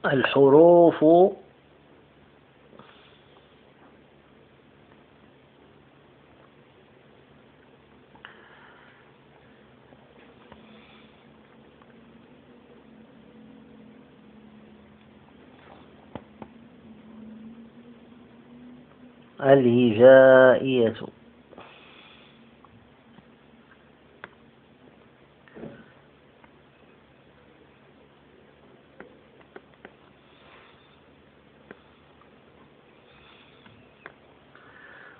الحروف الهجائية.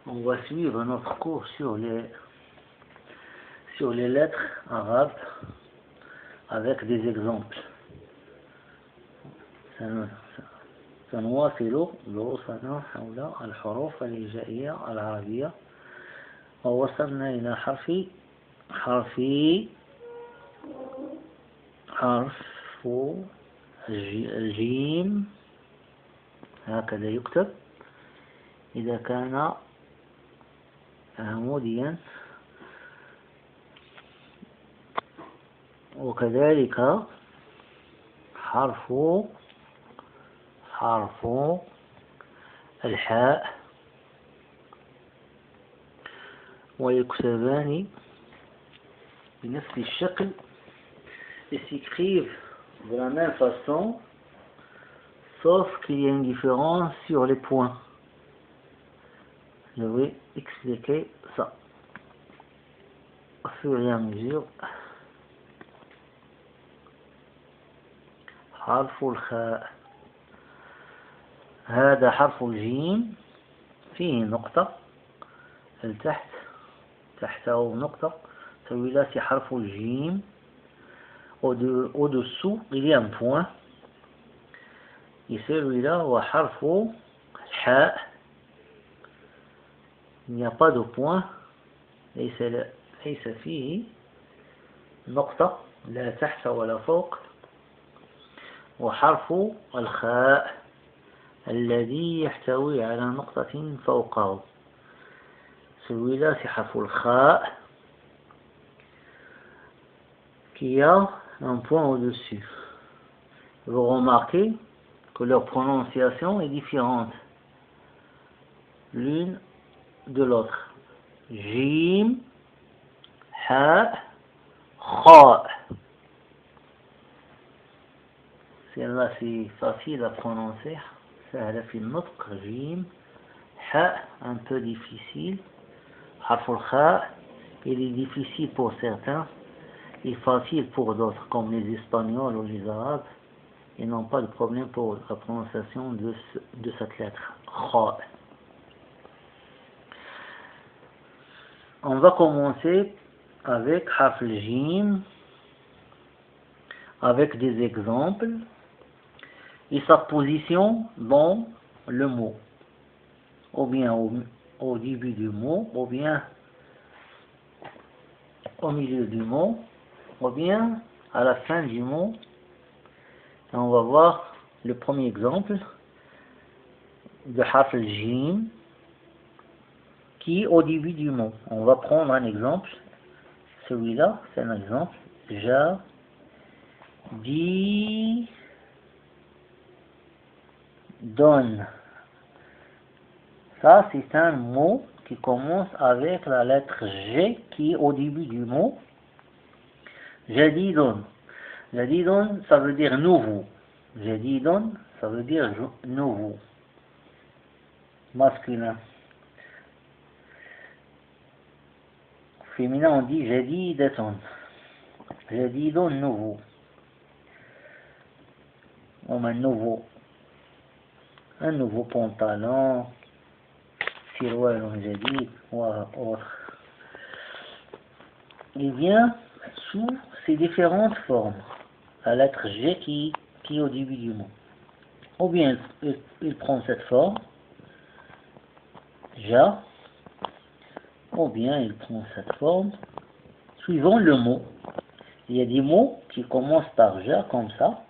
On va suivre notre cours sur les lettres arabes avec des exemples. سنواصل دروسنا حول الحروف الهجائية العربية، ووصلنا إلى حرف الجيم. هكذا يكتب إذا كان عموديا، وكذلك حرف الحاء، ويكتبان بنفس الشكل et s'écrivent de la même façon, sauf qu'il y a une différence sur les points. Je vais expliquer ça au fur et à mesure. حرف الخاء، هذا حرف الجيم فيه نقطة التحت، تحته نقطة. celui-là c'est حرف الجيم. Au-dessous il y a un point, et celui-là هو حرف الحاء، il n'y a pas de point، ليس فيه نقطة لا تحت ولا فوق. وحرف الخاء الذي يحتوي على نقطة فوقه، celui-là c'est حرف الخاء qui a un point au-dessus. Vous remarquez que leur prononciation est différente l'une de l'autre. Jim, ha, kha. Celle-là c'est facile à prononcer. سهلة في النطق. جيم، حاء un peu difficile. حرف الخاء il est difficile pour certains et facile pour d'autres, comme les Espagnols ou les Arabes. Ils n'ont pas de problème pour la prononciation de cette lettre. Kha. On va commencer avec harf al-jim, avec des exemples et sa position dans le mot, ou bien au début du mot, ou bien au milieu du mot, ou bien à la fin du mot. Et on va voir le premier exemple de harf al-jim qui est au début du mot. On va prendre un exemple. Celui-là, c'est un exemple. Dit, donne. Ça, c'est un mot qui commence avec la lettre G qui est au début du mot. Jadidun. Jadidun, ça veut dire nouveau. Jadidun, ça veut dire nouveau. Masculin. Féminin, on dit jadidatun. Jadidun, nouveau. Un nouveau pantalon, sirwal jadid ou autre. Il vient sous ces différentes formes. La lettre G qui est au début du mot. Ou bien il prend cette forme, Ja, ou bien il prend cette forme, suivant le mot. Il y a des mots qui commencent par Ja, comme ça,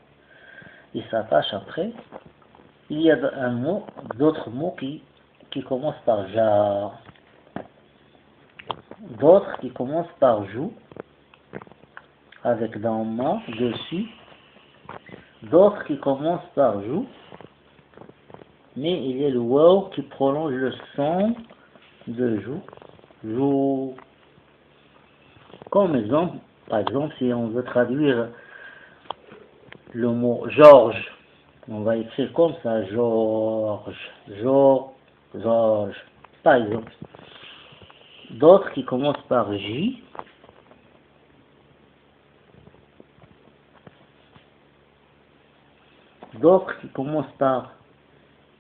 et s'attachent après. Il y a d'autres mots qui commencent par Ja, d'autres qui commencent par Jou, avec Damma dessus, d'autres qui commencent par jou, mais il y a le waw qui prolonge le son de jou. Jou. Comme exemple, par exemple, si on veut traduire le mot Georges, on va écrire comme ça, Georges, Georges, par exemple. D'autres qui commencent par J, d'autres qui commencent par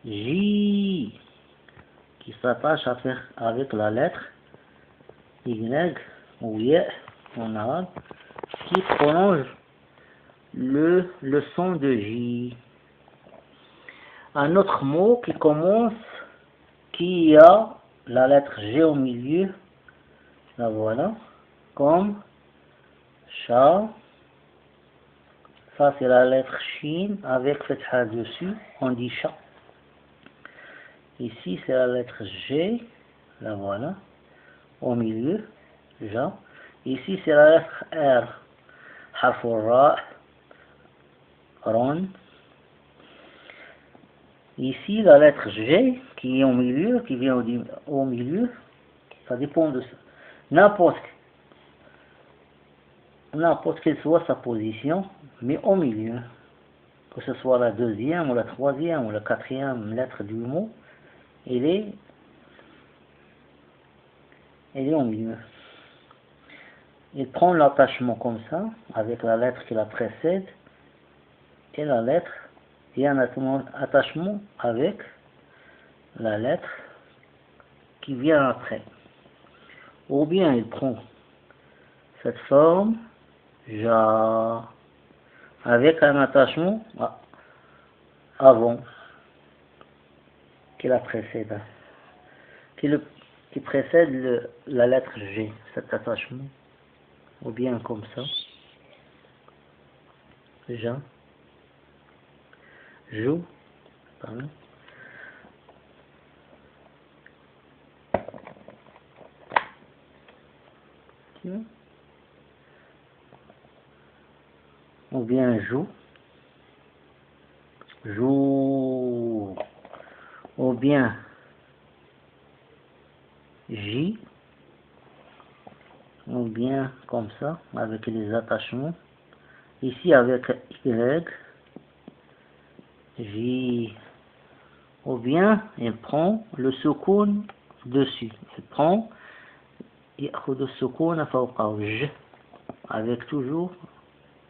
J, qui s'attachent à faire avec la lettre Y ou Y en arabe, qui prolonge le son de J. Un autre mot qui commence, qui a la lettre G au milieu, la voilà, comme chat. Ça c'est la lettre Shin avec fatha dessus, on dit chat. Ici c'est la lettre G, la voilà, au milieu, ja. Ici c'est la lettre R, harf ron. Ici la lettre G qui est au milieu, qui vient au milieu, ça dépend de ça. N'importe quelle soit sa position, mais au milieu, que ce soit la deuxième ou la troisième ou la quatrième lettre du mot, elle est au milieu. Il prend l'attachement comme ça, avec la lettre qui la précède, et la lettre, et un attachement avec la lettre qui vient après. Ou bien il prend cette forme, ja, avec un attachement avant, qui la précède, qui précède la lettre G, cet attachement, ou bien comme ça, ja, jou, pardon. Ou bien joue, ou bien J, ou bien comme ça, avec les attachements. Ici avec Y, J, ou bien il prend le soukoun dessus. Il prend le soukoun J, avec toujours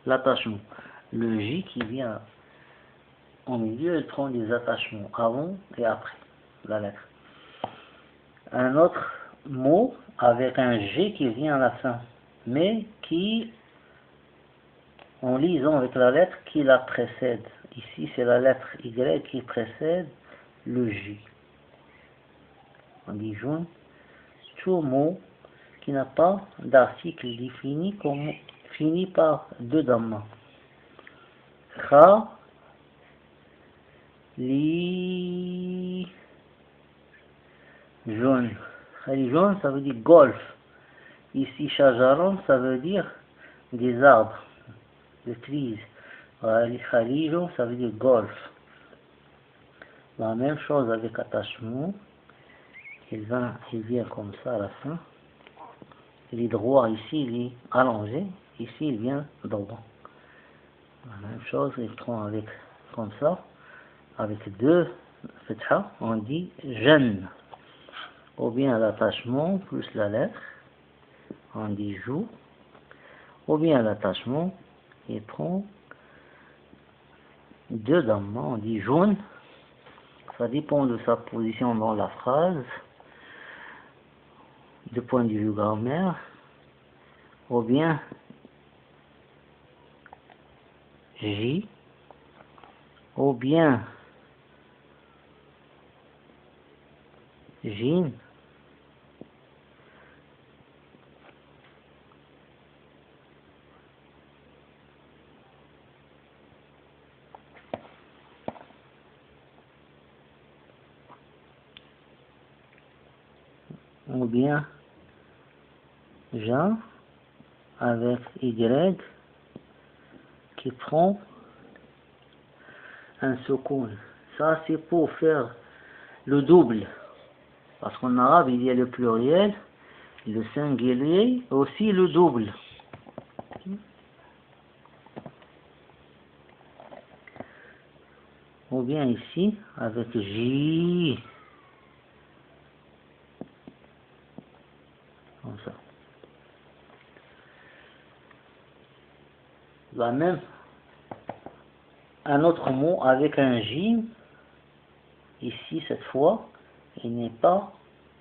l'attachement. Le J qui vient au milieu, il prend des attachements avant et après la lettre. Un autre mot avec un G qui vient à la fin, mais qui, en lisant avec la lettre qui la précède. Ici, c'est la lettre Y qui précède le J. On dit jaune. Tout mot qui n'a pas d'article défini finit par deux damma. Kha, li, jaune. Khali jaune, ça veut dire golf. Ici, shajaron, ça veut dire des arbres, des trees. Khali jaune, ça veut dire golf. La même chose avec attachement. Il vient comme ça à la fin. Il est droit ici, il est allongé. Ici, il vient droit. La même chose, il prend avec comme ça. Avec deux fetha, on dit jeune. Ou bien l'attachement plus la lettre, on dit joue. Ou bien l'attachement, il prend deux damma, on dit jaune. Ça dépend de sa position dans la phrase, du point de vue grammaire, ou bien J, ou bien Jin, ou bien Jean avec Y qui prend un soukoun. Ça, c'est pour faire le double. Parce qu'en arabe, il y a le pluriel, le singulier, aussi le double. Ou bien ici, avec J. Comme ça. La même, un autre mot avec un J. Ici, cette fois, il n'est pas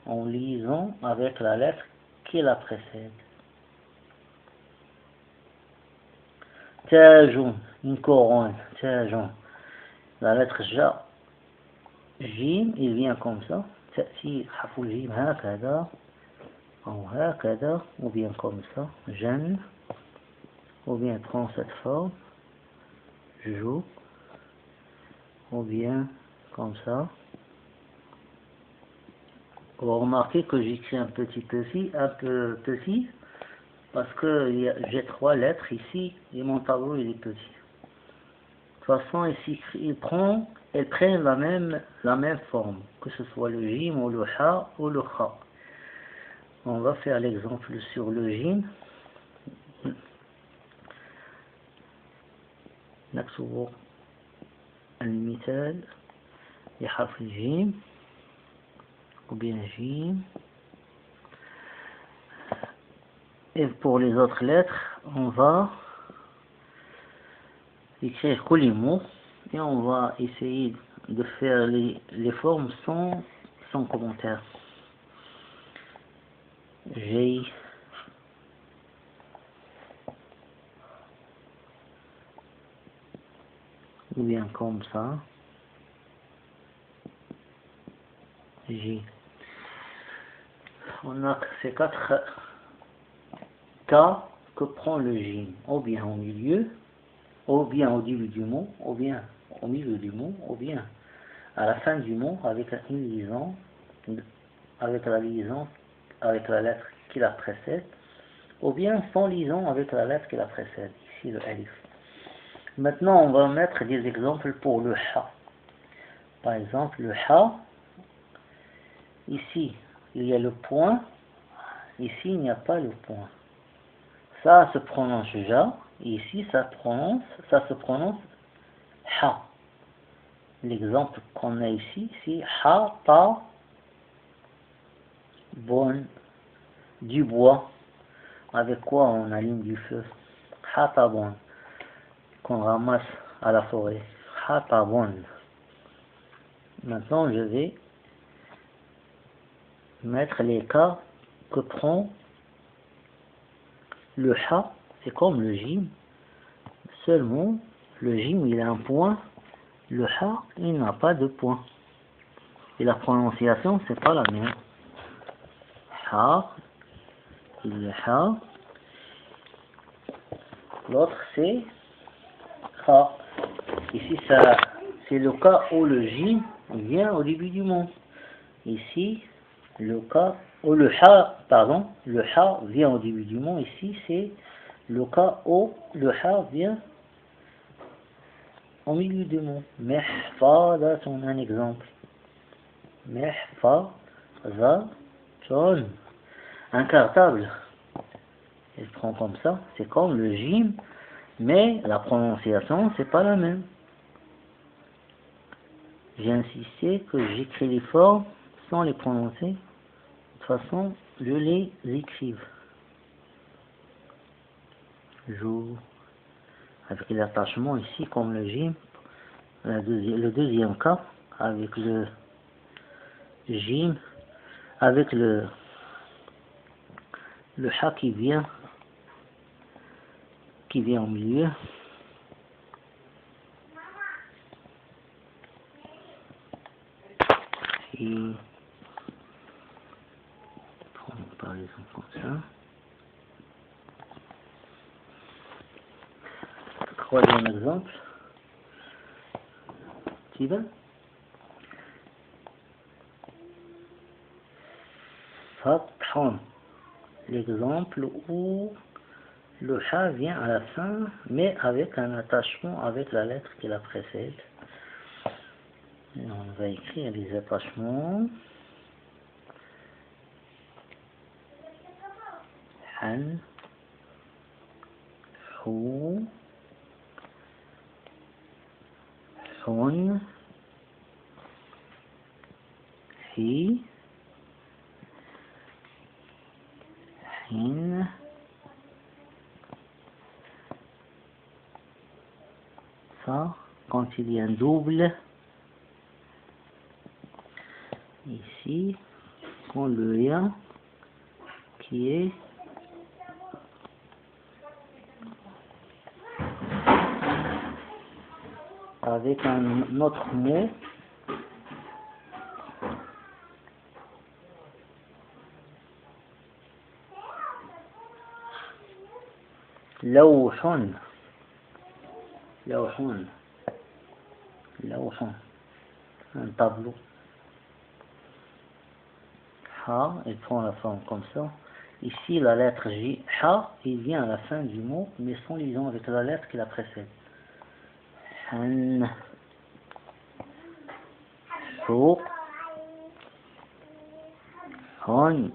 en liaison avec la lettre qui la précède. Tajun, une couronne, tajun. La lettre Ja, Jim, il vient comme ça. تأتي حرف الجيم هكذا أو هكذا ou bien comme ça. Jen, ou bien prend cette forme. Joue, ou bien comme ça. Vous remarquez que j'écris un peu petit, parce que j'ai 3 lettres ici et mon tableau il est petit. De toute façon, ici, elles prennent la même forme, que ce soit le jim ou le ha ou le kha. On va faire l'exemple sur le jim. نكتب المثال لحرف الجيم ou bien jim. Et pour les autres lettres, on va écrire que les mots et on va essayer de faire les formes sans commentaire. J'ai ou bien comme ça. J'ai. On a ces 4 cas que prend le jim, ou bien au milieu, ou bien au début du mot, ou bien au milieu du mot, ou bien à la fin du mot avec une liaison, avec la lettre qui la précède, ou bien sans liaison avec la lettre qui la précède, ici le alif. Maintenant, on va mettre des exemples pour le ha. Par exemple, le ha, ici, il y a le point, ici, il n'y a pas le point. Ça se prononce ja, et ici, ça se prononce ha. L'exemple qu'on a ici, c'est ha, ta, bon, du bois. Avec quoi on allume du feu? Ha, ta, bon, qu'on ramasse à la forêt. Ha, ta, bon. Maintenant, je vais mettre les cas que prend le ha. C'est comme le jim. Seulement, le jim, il a un point. Le ha, il n'a pas de point. Et la prononciation, c'est pas la même. Ha, il est ha. L'autre, c'est ha. Ici, ça, c'est le cas où le jim vient au début du mot. Ici, le cas où le ha vient au début du mot. Ici, c'est le cas où le ha vient au milieu du mot. Mehfadatun, un exemple. Mehfadatun. Un cartable. Il prend comme ça. C'est comme le jim, mais la prononciation, c'est pas la même. J'ai insisté que j'écris les formes sans les prononcer. De toute façon, je les écrive. Joue. Avec l'attachement ici, comme le jim. Le deuxième cas, avec le jim, avec le ha qui vient au milieu. Et par exemple comme ça. Troisième exemple. Steven. Fathon. L'exemple où le ha vient à la fin, mais avec un attachement avec la lettre qui la précède. Et on va écrire les attachements. Han, Hu, Hun, Hi, Hin, ça, quand il y a un double, ici, quand le lien qui est avec un autre mot, لوح, لوح, لوح, un tableau. Ha, il prend la forme comme ça. Ici, la lettre J, Ha, il vient à la fin du mot, mais sans liaison avec la lettre qui la précède. Han, Hu, Hun,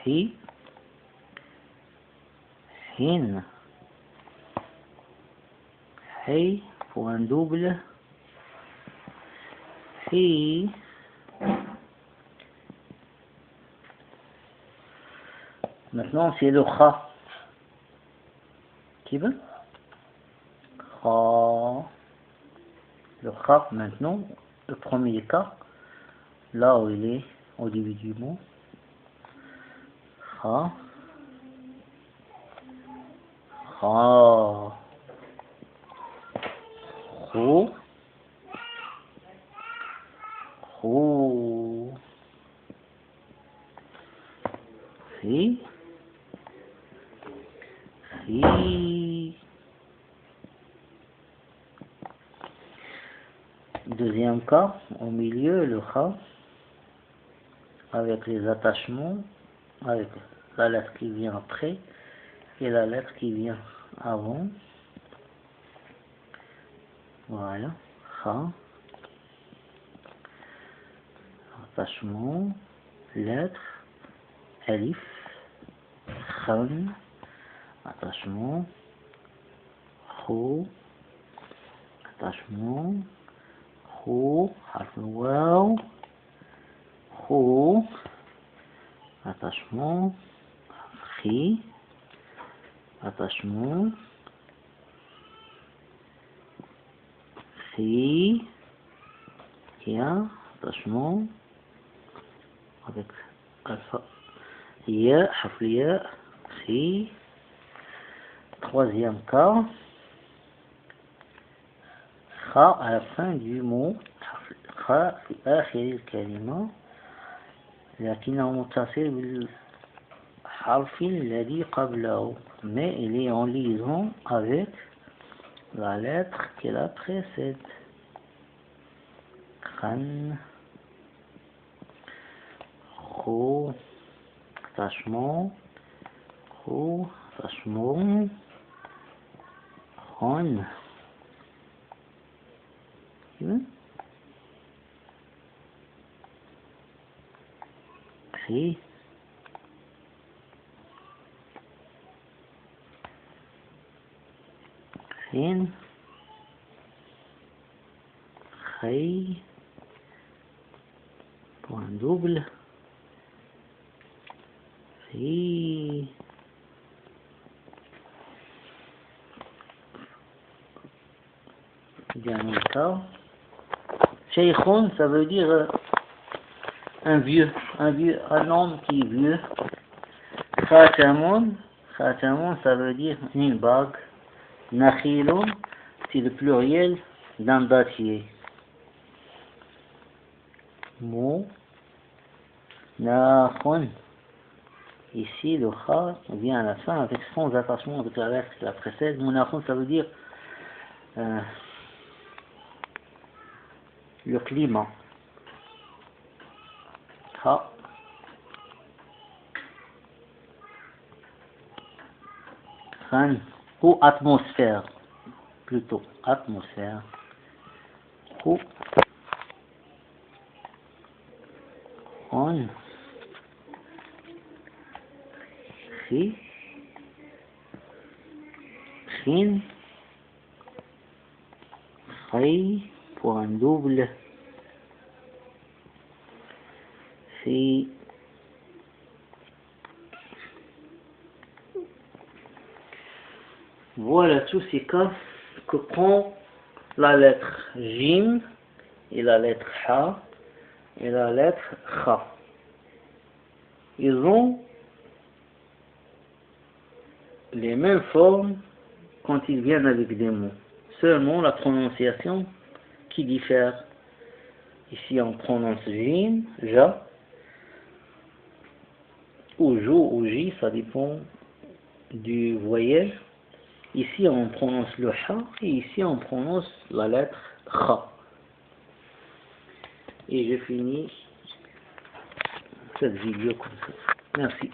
Hi, Hin, Hey, pour un double, Hi. Maintenant, c'est le Kha. Qui veut? Kha. Le Kha, maintenant, le premier cas, là où il est au début du mot. Kha. Kha. Khu. Khu. Hi. Hi. Deuxième cas, au milieu, le Kha, avec les attachements, avec la lettre qui vient après et la lettre qui vient avant. Voilà, Kha, attachement, lettre, Alif, Khan, attachement, Khu, attachement, Khu, harf al-waw, Khu, attachement, Khi, attachement, Khi, Kia, attachement, avec alpha, Ya, harf Ya, Khi. Troisième cas, Kha à la fin du mot, Kha في آخر الكلمة لكنه متصل بالحرف الذي قبله, mais il est en liaison avec la lettre qui la précède. Khan, Khu, attachement, Khu, attachement, Khon. Khi, Khin, Khay, point double, Fi. Dernier cas. Sheikhun, ça veut dire un vieux, un homme qui est vieux. Khatamun, Khatamun, ça veut dire une bague. Nakhilun, c'est le pluriel d'un dattier. Mou, Nakhun. Ici, le Kha vient à la fin avec sans attachement avec la lettre qui la précède. Monakhun, ça veut dire le climat. Kha. Khan, ou atmosphère. plutôt atmosphère, ou on, ri, rin, ri, point double, fi. Voilà tous ces cas que prend la lettre Jim et la lettre Ha et la lettre Kha. Ils ont les mêmes formes quand ils viennent avec des mots. Seulement la prononciation qui diffère. Ici on prononce Jim, Ja, ou Jo ou J, ça dépend du voyelle. Ici on prononce le Ha et ici on prononce la lettre Kha. Et je finis cette vidéo comme ça. Merci.